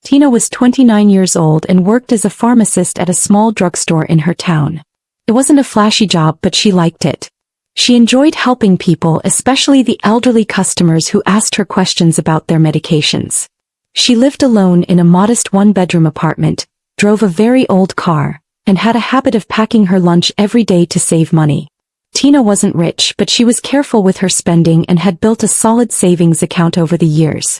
Tina was 29 years old and worked as a pharmacist at a small drugstore in her town. It wasn't a flashy job, but she liked it. She enjoyed helping people, especially the elderly customers who asked her questions about their medications. She lived alone in a modest one-bedroom apartment, drove a very old car, and had a habit of packing her lunch every day to save money. Tina wasn't rich, but she was careful with her spending and had built a solid savings account over the years.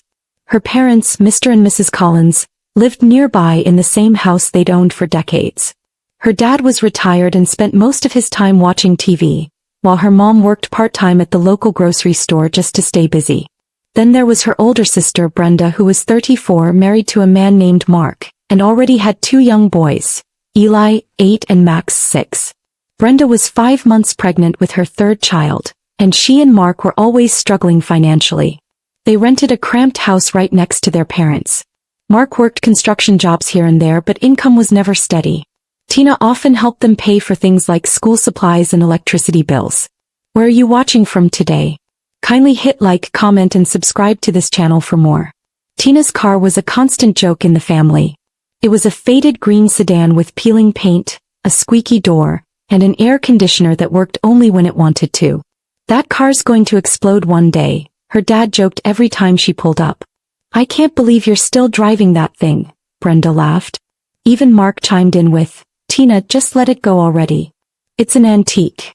Her parents, Mr. and Mrs. Collins, lived nearby in the same house they'd owned for decades. Her dad was retired and spent most of his time watching TV, while her mom worked part-time at the local grocery store just to stay busy. Then there was her older sister Brenda, who was 34, married to a man named Mark, and already had 2 young boys, Eli, 8 and Max, 6. Brenda was 5 months pregnant with her 3rd child, and she and Mark were always struggling financially. They rented a cramped house right next to their parents. Mark worked construction jobs here and there, but income was never steady. Tina often helped them pay for things like school supplies and electricity bills. Where are you watching from today? Kindly hit like, comment and subscribe to this channel for more. Tina's car was a constant joke in the family. It was a faded green sedan with peeling paint, a squeaky door, and an air conditioner that worked only when it wanted to. That car's going to explode one day, her dad joked every time she pulled up. I can't believe you're still driving that thing, Brenda laughed. Even Mark chimed in with, Tina, just let it go already. It's an antique.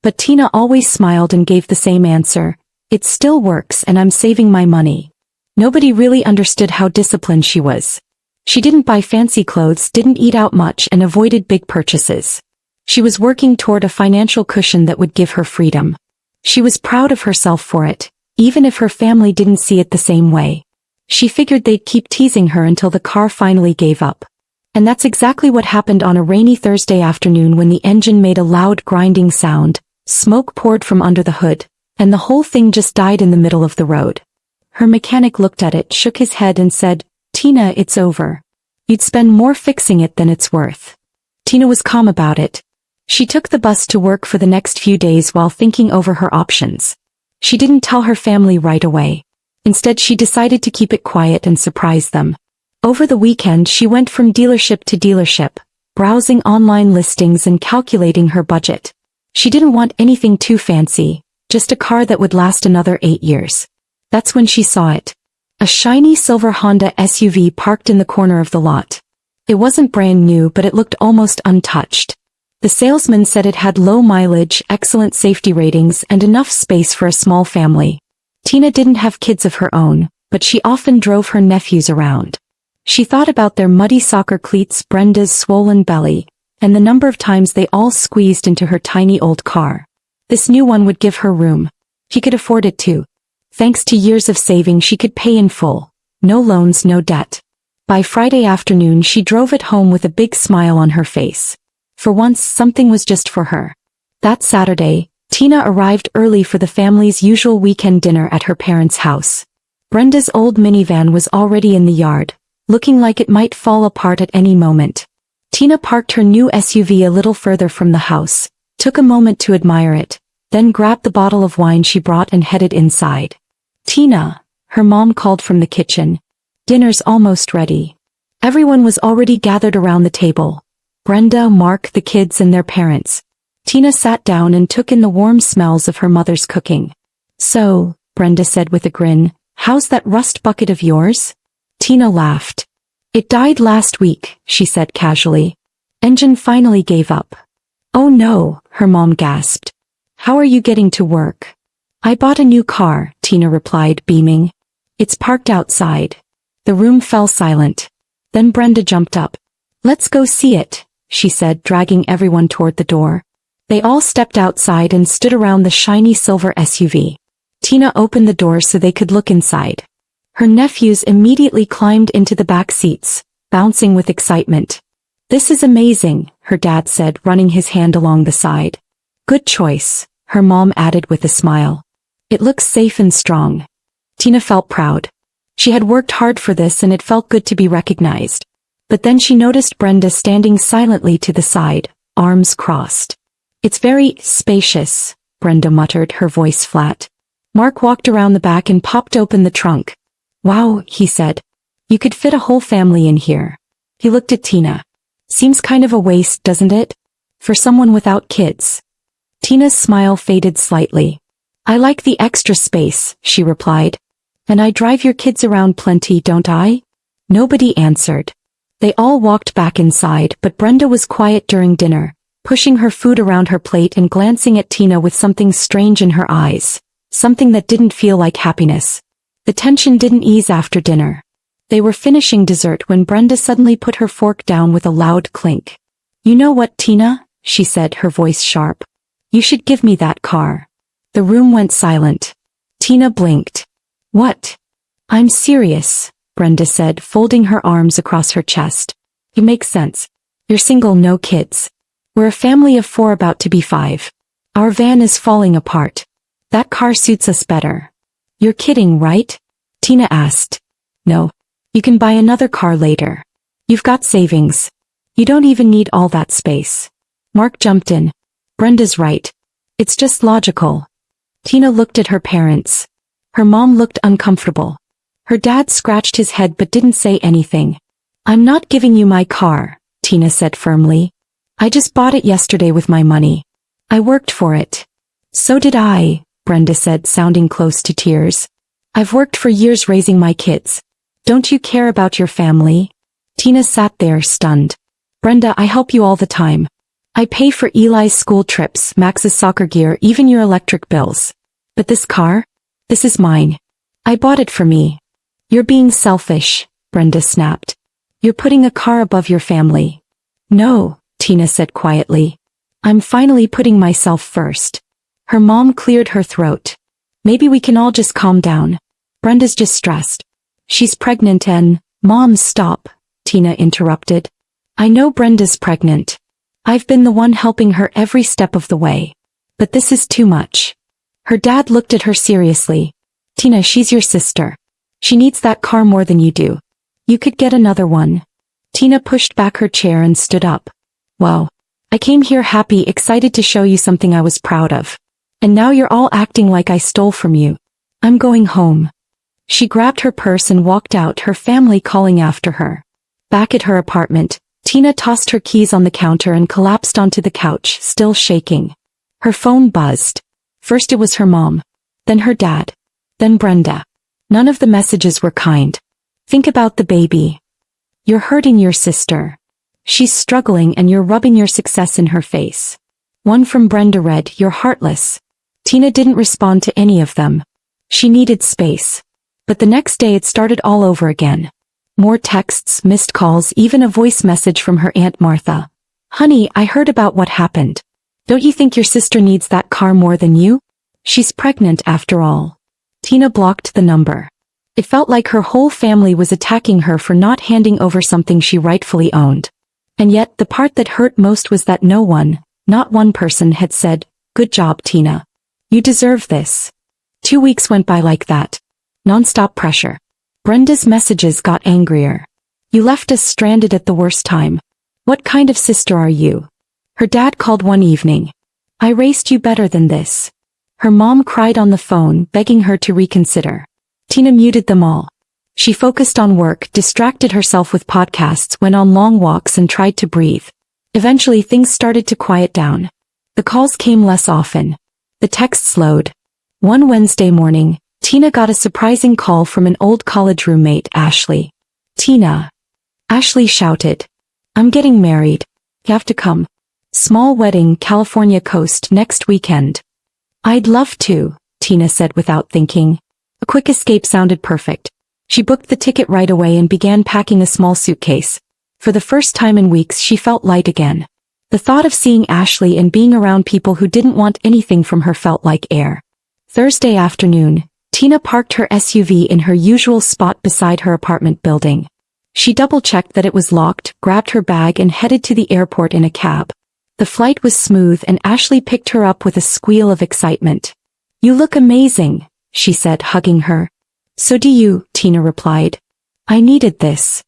But Tina always smiled and gave the same answer. It still works and I'm saving my money. Nobody really understood how disciplined she was. She didn't buy fancy clothes, didn't eat out much, and avoided big purchases. She was working toward a financial cushion that would give her freedom. She was proud of herself for it, even if her family didn't see it the same way. She figured they'd keep teasing her until the car finally gave up. And that's exactly what happened on a rainy Thursday afternoon when the engine made a loud grinding sound, smoke poured from under the hood, and the whole thing just died in the middle of the road. Her mechanic looked at it, shook his head and said, Tina, it's over. You'd spend more fixing it than it's worth. Tina was calm about it. She took the bus to work for the next few days while thinking over her options. She didn't tell her family right away. Instead, she decided to keep it quiet and surprise them. Over the weekend, she went from dealership to dealership, browsing online listings and calculating her budget. She didn't want anything too fancy, just a car that would last another 8 years. That's when she saw it. A shiny silver Honda SUV parked in the corner of the lot. It wasn't brand new, but it looked almost untouched. The salesman said it had low mileage, excellent safety ratings, and enough space for a small family. Tina didn't have kids of her own, but she often drove her nephews around. She thought about their muddy soccer cleats, Brenda's swollen belly, and the number of times they all squeezed into her tiny old car. This new one would give her room. She could afford it too. Thanks to years of saving, she could pay in full. No loans, no debt. By Friday afternoon, she drove it home with a big smile on her face. For once, something was just for her. That Saturday, Tina arrived early for the family's usual weekend dinner at her parents' house. Brenda's old minivan was already in the yard, looking like it might fall apart at any moment. Tina parked her new SUV a little further from the house, took a moment to admire it, then grabbed the bottle of wine she brought and headed inside. Tina, her mom called from the kitchen. Dinner's almost ready. Everyone was already gathered around the table. Brenda, Mark, the kids and their parents. Tina sat down and took in the warm smells of her mother's cooking. So, Brenda said with a grin, how's that rust bucket of yours? Tina laughed. It died last week, she said casually. Engine finally gave up. Oh no, her mom gasped. How are you getting to work? I bought a new car, Tina replied, beaming. It's parked outside. The room fell silent. Then Brenda jumped up. Let's go see it, she said, dragging everyone toward the door. They all stepped outside and stood around the shiny silver SUV. Tina opened the door so they could look inside. Her nephews immediately climbed into the back seats, bouncing with excitement. This is amazing, her dad said, running his hand along the side. Good choice, her mom added with a smile. It looks safe and strong. Tina felt proud. She had worked hard for this and it felt good to be recognized. But then she noticed Brenda standing silently to the side, arms crossed. It's very spacious, Brenda muttered, her voice flat. Mark walked around the back and popped open the trunk. Wow, he said. You could fit a whole family in here. He looked at Tina. Seems kind of a waste, doesn't it? For someone without kids. Tina's smile faded slightly. I like the extra space, she replied. And I drive your kids around plenty, don't I? Nobody answered. They all walked back inside, but Brenda was quiet during dinner, pushing her food around her plate and glancing at Tina with something strange in her eyes, something that didn't feel like happiness. The tension didn't ease after dinner. They were finishing dessert when Brenda suddenly put her fork down with a loud clink. You know what, Tina? She said, her voice sharp. You should give me that car. The room went silent. Tina blinked. What? I'm serious, Brenda said, folding her arms across her chest. It makes sense. You're single, no kids. We're a family of 4 about to be 5. Our van is falling apart. That car suits us better. You're kidding, right? Tina asked. No. You can buy another car later. You've got savings. You don't even need all that space. Mark jumped in. Brenda's right. It's just logical. Tina looked at her parents. Her mom looked uncomfortable. Her dad scratched his head but didn't say anything. I'm not giving you my car, Tina said firmly. I just bought it yesterday with my money. I worked for it. So did I, Brenda said, sounding close to tears. I've worked for years raising my kids. Don't you care about your family? Tina sat there, stunned. Brenda, I help you all the time. I pay for Eli's school trips, Max's soccer gear, even your electric bills. But this car? This is mine. I bought it for me. You're being selfish, Brenda snapped. You're putting a car above your family. No, Tina said quietly. I'm finally putting myself first. Her mom cleared her throat. Maybe we can all just calm down. Brenda's just stressed. She's pregnant and— Mom, stop, Tina interrupted. I know Brenda's pregnant. I've been the one helping her every step of the way. But this is too much. Her dad looked at her seriously. Tina, she's your sister. She needs that car more than you do. You could get another one. Tina pushed back her chair and stood up. Wow. I came here happy, excited to show you something I was proud of. And now you're all acting like I stole from you. I'm going home. She grabbed her purse and walked out, her family calling after her. Back at her apartment, Tina tossed her keys on the counter and collapsed onto the couch, still shaking. Her phone buzzed. First it was her mom. Then her dad. Then Brenda. None of the messages were kind. Think about the baby. You're hurting your sister. She's struggling and you're rubbing your success in her face. One from Brenda read, You're heartless. Tina didn't respond to any of them. She needed space. But the next day it started all over again. More texts, missed calls, even a voice message from her Aunt Martha. Honey, I heard about what happened. Don't you think your sister needs that car more than you? She's pregnant after all. Tina blocked the number. It felt like her whole family was attacking her for not handing over something she rightfully owned. And yet the part that hurt most was that no one, not one person, had said, Good job, Tina. You deserve this. 2 weeks went by like that. Non-stop pressure. Brenda's messages got angrier. You left us stranded at the worst time. What kind of sister are you? Her dad called one evening. I raised you better than this. Her mom cried on the phone, begging her to reconsider. Tina muted them all. She focused on work, distracted herself with podcasts, went on long walks and tried to breathe. Eventually things started to quiet down. The calls came less often. The texts slowed. One Wednesday morning, Tina got a surprising call from an old college roommate, Ashley. Tina. Ashley shouted. I'm getting married. You have to come. Small wedding, California coast, next weekend. I'd love to, Tina said without thinking. A quick escape sounded perfect. She booked the ticket right away and began packing a small suitcase. For the first time in weeks she felt light again. The thought of seeing Ashley and being around people who didn't want anything from her felt like air. Thursday afternoon, Tina parked her SUV in her usual spot beside her apartment building. She double-checked that it was locked, grabbed her bag and headed to the airport in a cab. The flight was smooth and Ashley picked her up with a squeal of excitement. You look amazing, she said, hugging her. So do you, Tina replied. I needed this.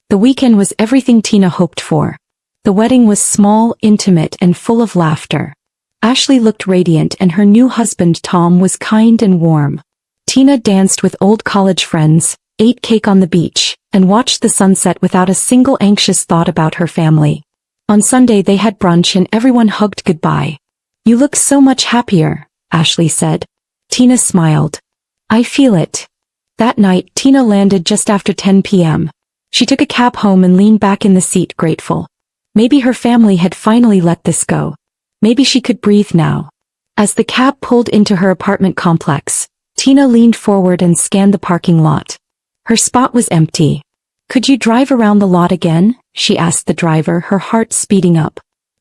The weekend was everything Tina hoped for. The wedding was small, intimate and full of laughter. Ashley looked radiant and her new husband Tom was kind and warm. Tina danced with old college friends, ate cake on the beach, and watched the sunset without a single anxious thought about her family. On Sunday they had brunch and everyone hugged goodbye. "You look so much happier," Ashley said. Tina smiled. "I feel it." That night Tina landed just after 10 p.m. She took a cab home and leaned back in the seat grateful. Maybe her family had finally let this go. Maybe she could breathe now. As the cab pulled into her apartment complex, Tina leaned forward and scanned the parking lot. Her spot was empty. "Could you drive around the lot again?" she asked the driver, her heart speeding up.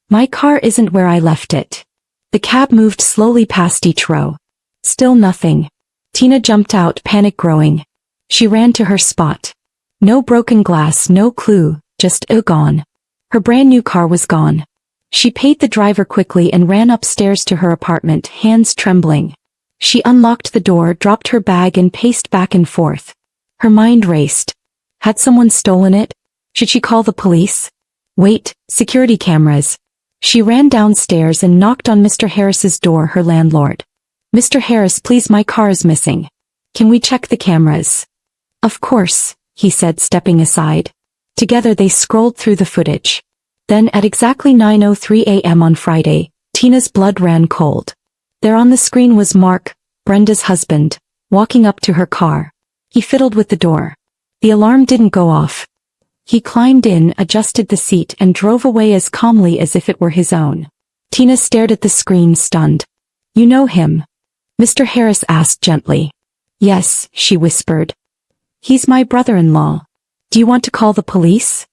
"My car isn't where I left it." The cab moved slowly past each row. Still nothing. Tina jumped out, panic growing. She ran to her spot. No broken glass, no clue, just gone. Her brand new car was gone. She paid the driver quickly and ran upstairs to her apartment, hands trembling. She unlocked the door, dropped her bag and paced back and forth. Her mind raced. Had someone stolen it? Should she call the police? Wait, security cameras. She ran downstairs and knocked on Mr. Harris's door, her landlord. "Mr. Harris, please, my car is missing. Can we check the cameras?" "Of course," he said, stepping aside. Together they scrolled through the footage. Then at exactly 9:03 a.m. on Friday, Tina's blood ran cold. There on the screen was Mark, Brenda's husband, walking up to her car. He fiddled with the door. The alarm didn't go off. He climbed in, adjusted the seat and drove away as calmly as if it were his own. Tina stared at the screen, stunned. "You know him?" Mr. Harris asked gently. "Yes," she whispered. "He's my brother-in-law. Do you want to call the police?"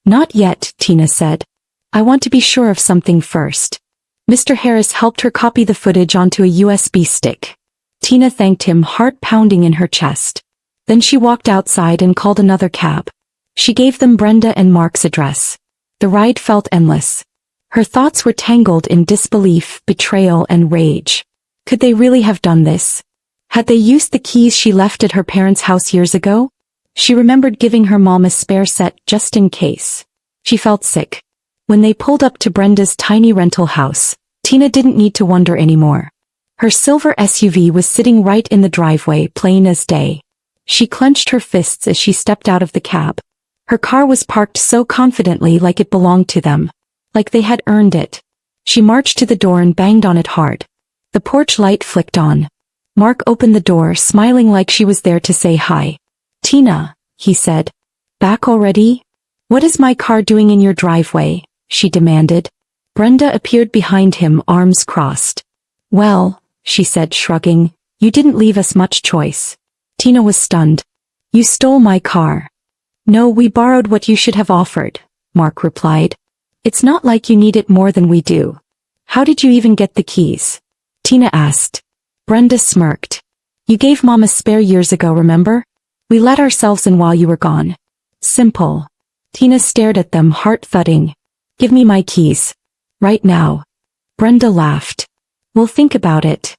"Not yet," Tina said. "I want to be sure of something first." Mr. Harris helped her copy the footage onto a USB stick. Tina thanked him, heart pounding in her chest. Then she walked outside and called another cab. She gave them Brenda and Mark's address. The ride felt endless. Her thoughts were tangled in disbelief, betrayal and rage. Could they really have done this? Had they used the keys she left at her parents' house years ago? She remembered giving her mom a spare set just in case. She felt sick. When they pulled up to Brenda's tiny rental house, Tina didn't need to wonder anymore. Her silver SUV was sitting right in the driveway, plain as day. She clenched her fists as she stepped out of the cab. Her car was parked so confidently, like it belonged to them. Like they had earned it. She marched to the door and banged on it hard. The porch light flicked on. Mark opened the door, smiling like she was there to say hi. "Tina," he said. "Back already? What is my car doing in your driveway?" she demanded. Brenda appeared behind him, arms crossed. "Well," she said, shrugging, "you didn't leave us much choice." Tina was stunned. "You stole my car." "No, we borrowed what you should have offered," Mark replied. "It's not like you need it more than we do." "How did you even get the keys?" Tina asked. Brenda smirked. "You gave Mom a spare years ago, remember? We let ourselves in while you were gone. Simple." Tina stared at them, heart thudding. "Give me my keys. Right now." Brenda laughed. "We'll think about it."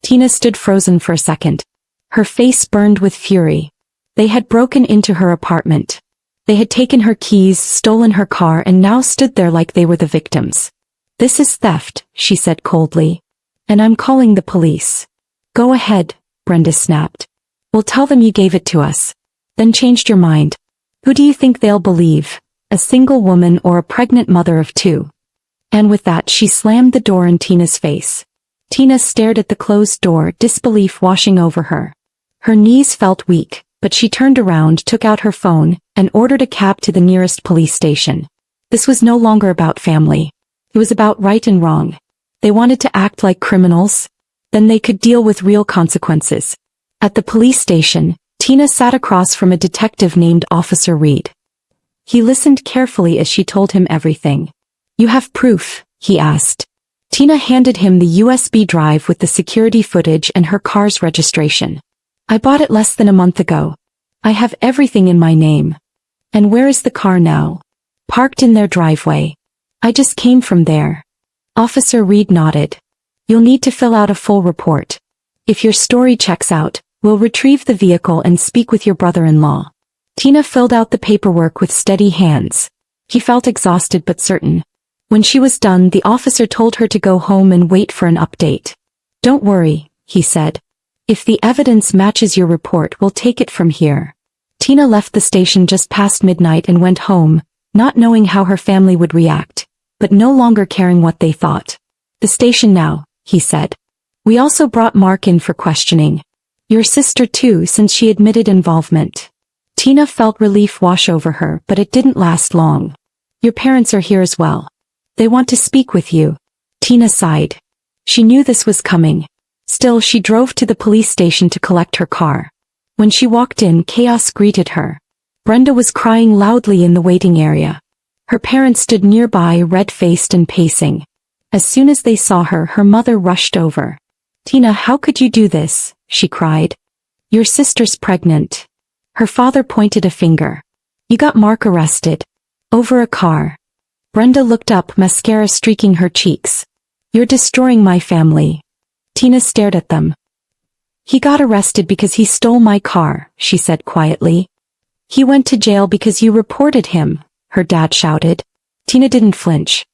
Tina stood frozen for a second. Her face burned with fury. They had broken into her apartment. They had taken her keys, stolen her car, and now stood there like they were the victims. "This is theft," she said coldly. "And I'm calling the police." "Go ahead," Brenda snapped. "We'll tell them you gave it to us. Then changed your mind. Who do you think they'll believe? A single woman or a pregnant mother of two?" And with that she slammed the door in Tina's face. Tina stared at the closed door, disbelief washing over her. Her knees felt weak, but she turned around, took out her phone, and ordered a cab to the nearest police station. This was no longer about family. It was about right and wrong. They wanted to act like criminals. Then they could deal with real consequences. At the police station, Tina sat across from a detective named Officer Reed. He listened carefully as she told him everything. "You have proof?" he asked. Tina handed him the USB drive with the security footage and her car's registration. "I bought it less than a month ago. I have everything in my name." "And where is the car now?" "Parked in their driveway. I just came from there." Officer Reed nodded. "You'll need to fill out a full report. If your story checks out, we'll retrieve the vehicle and speak with your brother-in-law." Tina filled out the paperwork with steady hands. He felt exhausted but certain. When she was done, the officer told her to go home and wait for an update. "Don't worry," he said. "If the evidence matches your report, we'll take it from here." Tina left the station just past midnight and went home, not knowing how her family would react, but no longer caring what they thought. The station now, he said. We also brought Mark in for questioning. Your sister too, since she admitted involvement. Tina felt relief wash over her, but it didn't last long. Your parents are here as well. They want to speak with you. Tina sighed. She knew this was coming. Still, she drove to the police station to collect her car. When she walked in, chaos greeted her. Brenda was crying loudly in the waiting area. Her parents stood nearby, red-faced and pacing. As soon as they saw her, her mother rushed over. Tina, how could you do this? She cried. Your sister's pregnant. Her father pointed a finger. You got Mark arrested. Over a car. Brenda looked up, mascara streaking her cheeks. You're destroying my family. Tina stared at them. He got arrested because he stole my car, she said quietly. He went to jail because you reported him, her dad shouted. Tina didn't flinch.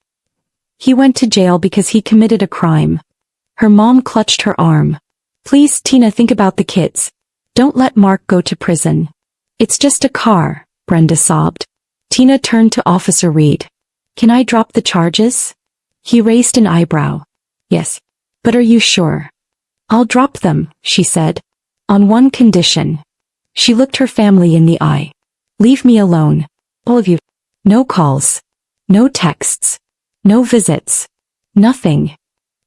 He went to jail because he committed a crime. Her mom clutched her arm. Please, Tina, think about the kids. Don't let Mark go to prison. It's just a car, Brenda sobbed. Tina turned to Officer Reed. Can I drop the charges? He raised an eyebrow. Yes. But are you sure? I'll drop them, she said. On one condition. She looked her family in the eye. Leave me alone. All of you. No calls. No texts. No visits. Nothing.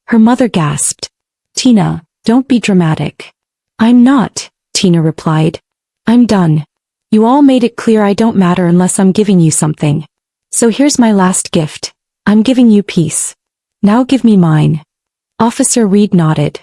Her mother gasped. Tina, don't be dramatic. I'm not, Tina replied. I'm done. You all made it clear I don't matter unless I'm giving you something. So here's my last gift. I'm giving you peace. Now give me mine. Officer Reed nodded.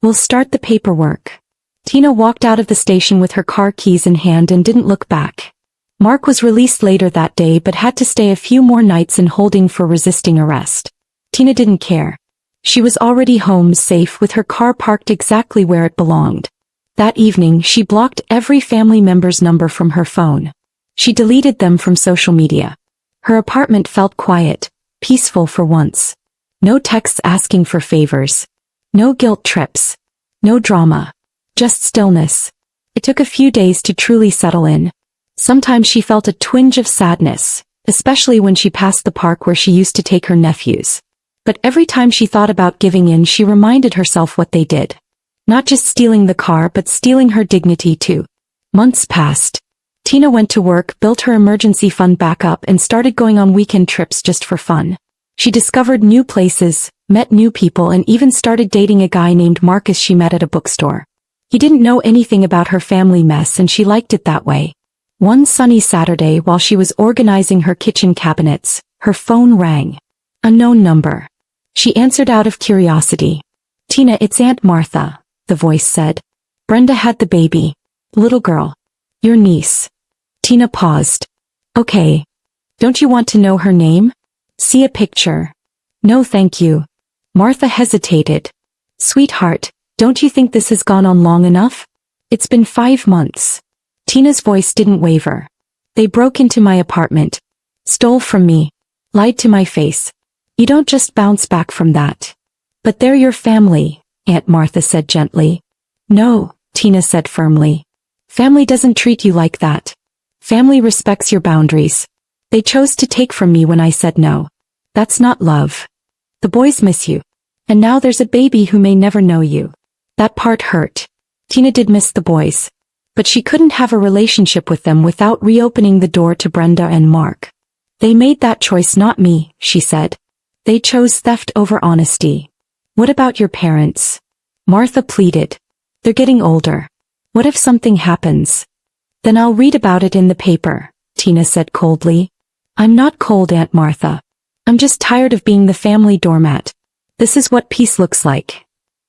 We'll start the paperwork. Tina walked out of the station with her car keys in hand and didn't look back. Mark was released later that day but had to stay a few more nights in holding for resisting arrest. Tina didn't care. She was already home safe with her car parked exactly where it belonged. That evening she blocked every family member's number from her phone. She deleted them from social media. Her apartment felt quiet, peaceful for once. No texts asking for favors. No guilt trips. No drama. Just stillness. It took a few days to truly settle in. Sometimes she felt a twinge of sadness, especially when she passed the park where she used to take her nephews. But every time she thought about giving in, she reminded herself what they did. Not just stealing the car, but stealing her dignity too. Months passed. Tina went to work, built her emergency fund back up, and started going on weekend trips just for fun. She discovered new places, met new people, and even started dating a guy named Marcus she met at a bookstore. He didn't know anything about her family mess, and she liked it that way. One sunny Saturday, while she was organizing her kitchen cabinets, her phone rang. Unknown number. She answered out of curiosity. Tina, it's Aunt Martha, the voice said. Brenda had the baby. Little girl. Your niece. Tina paused. Okay. Don't you want to know her name? See a picture. No thank you. Martha hesitated. Sweetheart, don't you think this has gone on long enough? It's been 5 months. Tina's voice didn't waver. They broke into my apartment. Stole from me. Lied to my face. You don't just bounce back from that. But they're your family, Aunt Martha said gently. No, Tina said firmly. Family doesn't treat you like that. Family respects your boundaries. They chose to take from me when I said no. That's not love. The boys miss you. And now there's a baby who may never know you. That part hurt. Tina did miss the boys. But she couldn't have a relationship with them without reopening the door to Brenda and Mark. They made that choice, not me, she said. They chose theft over honesty. What about your parents? Martha pleaded. They're getting older. What if something happens? Then I'll read about it in the paper, Tina said coldly. I'm not cold, Aunt Martha. I'm just tired of being the family doormat. This is what peace looks like.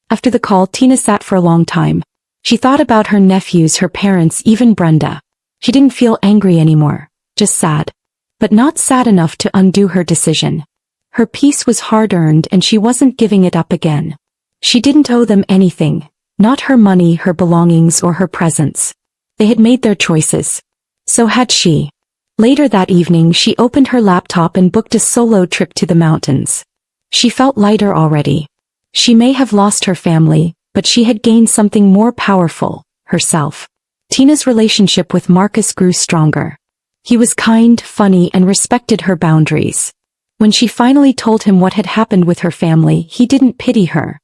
After the call, Tina sat for a long time. She thought about her nephews, her parents, even Brenda. She didn't feel angry anymore, just sad. But not sad enough to undo her decision. Her peace was hard-earned and she wasn't giving it up again. She didn't owe them anything, not her money, her belongings, or her presence. They had made their choices. So had she. Later that evening, she opened her laptop and booked a solo trip to the mountains. She felt lighter already. She may have lost her family, but she had gained something more powerful, herself. Tina's relationship with Marcus grew stronger. He was kind, funny, and respected her boundaries. When she finally told him what had happened with her family, he didn't pity her.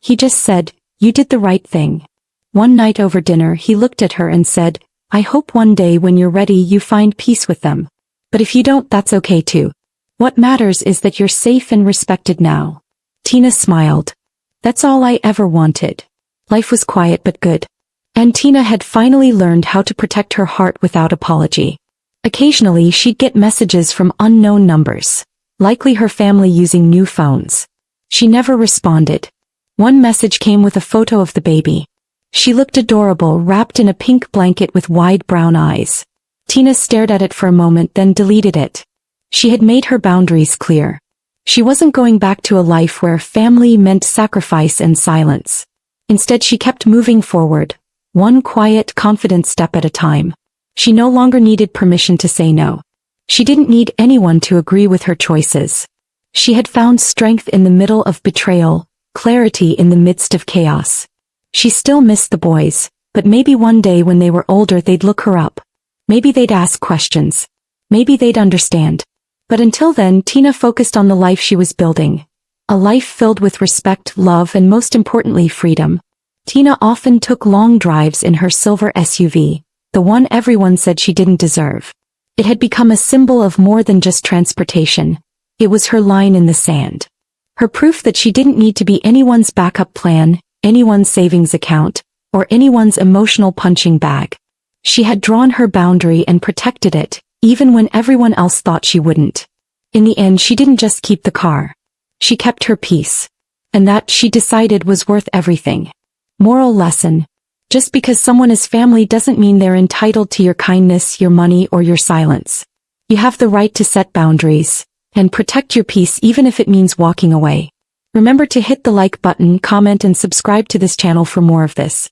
He just said, "You did the right thing." One night over dinner he looked at her and said, "I hope one day when you're ready you find peace with them. But if you don't, that's okay too. What matters is that you're safe and respected now." Tina smiled. "That's all I ever wanted." Life was quiet but good. And Tina had finally learned how to protect her heart without apology. Occasionally she'd get messages from unknown numbers, likely her family using new phones. She never responded. One message came with a photo of the baby. She looked adorable, wrapped in a pink blanket with wide brown eyes. Tina stared at it for a moment, then deleted it. She had made her boundaries clear. She wasn't going back to a life where family meant sacrifice and silence. Instead, she kept moving forward, one quiet, confident step at a time. She no longer needed permission to say no. She didn't need anyone to agree with her choices. She had found strength in the middle of betrayal, clarity in the midst of chaos. She still missed the boys, but maybe one day when they were older they'd look her up. Maybe they'd ask questions. Maybe they'd understand. But until then, Tina focused on the life she was building. A life filled with respect, love, and most importantly, freedom. Tina often took long drives in her silver SUV, the one everyone said she didn't deserve. It had become a symbol of more than just transportation. It was her line in the sand. Her proof that she didn't need to be anyone's backup plan, anyone's savings account, or anyone's emotional punching bag. She had drawn her boundary and protected it, even when everyone else thought she wouldn't. In the end, she didn't just keep the car. She kept her peace. And that, she decided, was worth everything. Moral lesson. Just because someone is family doesn't mean they're entitled to your kindness, your money, or your silence. You have the right to set boundaries and protect your peace even if it means walking away. Remember to hit the like button, comment, and subscribe to this channel for more of this.